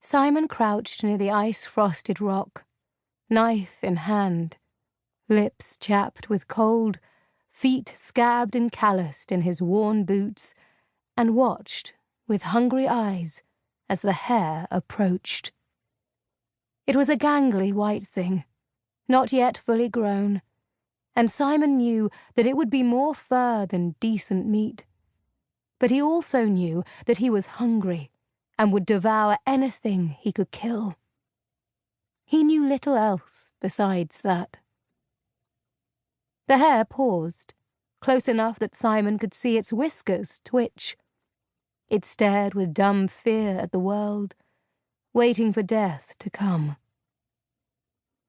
Simon crouched near the ice-frosted rock, knife in hand, lips chapped with cold, feet scabbed and calloused in his worn boots, and watched with hungry eyes as the hare approached. It was a gangly white thing, not yet fully grown, and Simon knew that it would be more fur than decent meat. But he also knew that he was hungry and would devour anything he could kill. He knew little else besides that. The hare paused, close enough that Simon could see its whiskers twitch. It stared with dumb fear at the world, waiting for death to come.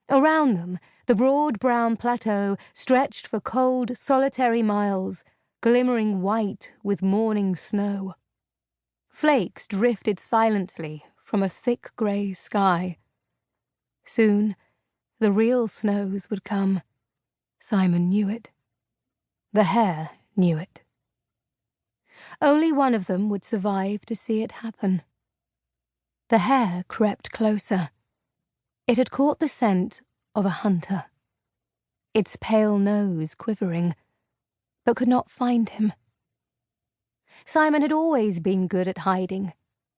Around them, the broad brown plateau stretched for cold, solitary miles, glimmering white with morning snow. Flakes drifted silently from a thick grey sky. Soon, the real snows would come. Simon knew it. The hare knew it. Only one of them would survive to see it happen. The hare crept closer. It had caught the scent of a hunter, its pale nose quivering, but could not find him. Simon had always been good at hiding,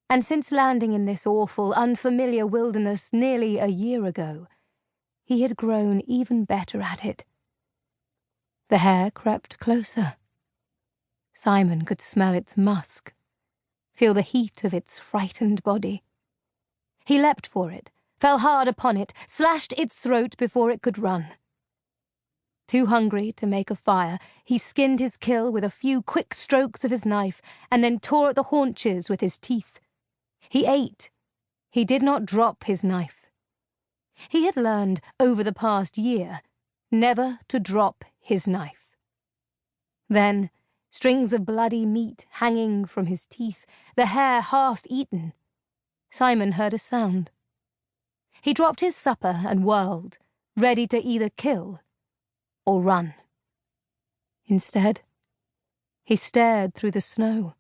and since landing in this awful, unfamiliar wilderness nearly a year ago, he had grown even better at it. The hare crept closer. Simon could smell its musk, feel the heat of its frightened body. He leapt for it, fell hard upon it, slashed its throat before it could run. Too hungry to make a fire, he skinned his kill with a few quick strokes of his knife, and then tore at the haunches with his teeth. He ate. He did not drop his knife. He had learned, over the past year, never to drop his knife. Then, strings of bloody meat hanging from his teeth, the hare half-eaten, Simon heard a sound. He dropped his supper and whirled, ready to either kill or run. Instead, he stared through the snow.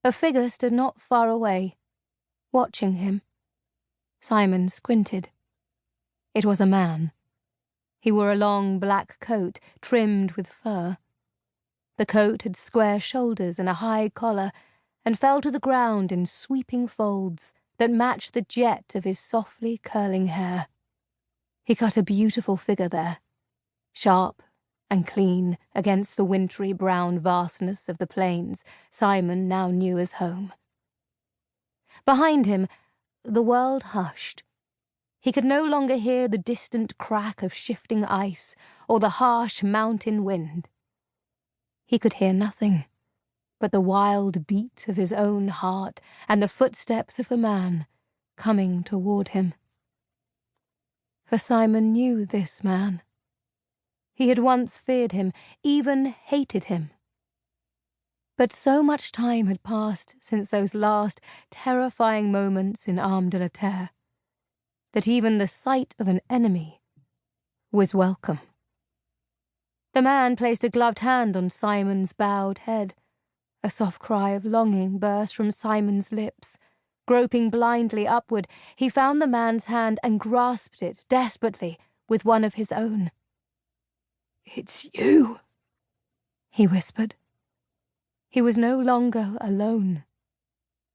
A figure stood not far away, watching him. Simon squinted. It was a man. He wore a long black coat trimmed with fur. The coat had square shoulders and a high collar, and fell to the ground in sweeping folds that matched the jet of his softly curling hair. He cut a beautiful figure there, sharp and clean against the wintry brown vastness of the plains Simon now knew as home. Behind him, the world hushed. He could no longer hear the distant crack of shifting ice or the harsh mountain wind. He could hear nothing but the wild beat of his own heart and the footsteps of the man coming toward him. For Simon knew this man. He had once feared him, even hated him. But so much time had passed since those last terrifying moments in Arme de la Terre that even the sight of an enemy was welcome. The man placed a gloved hand on Simon's bowed head. A soft cry of longing burst from Simon's lips. Groping blindly upward, he found the man's hand and grasped it desperately with one of his own. "It's you," he whispered. He was no longer alone.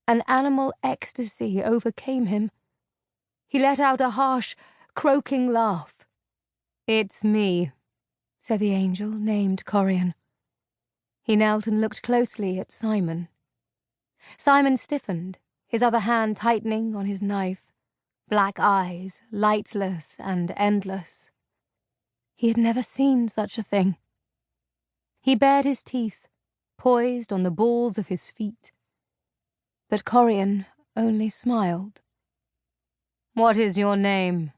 An animal ecstasy overcame him. He let out a harsh, croaking laugh. "It's me," said the angel named Corien. He knelt and looked closely at Simon. Simon stiffened, his other hand tightening on his knife, black eyes, lightless and endless. He had never seen such a thing. He bared his teeth, poised on the balls of his feet. But Corien only smiled. "What is your name?"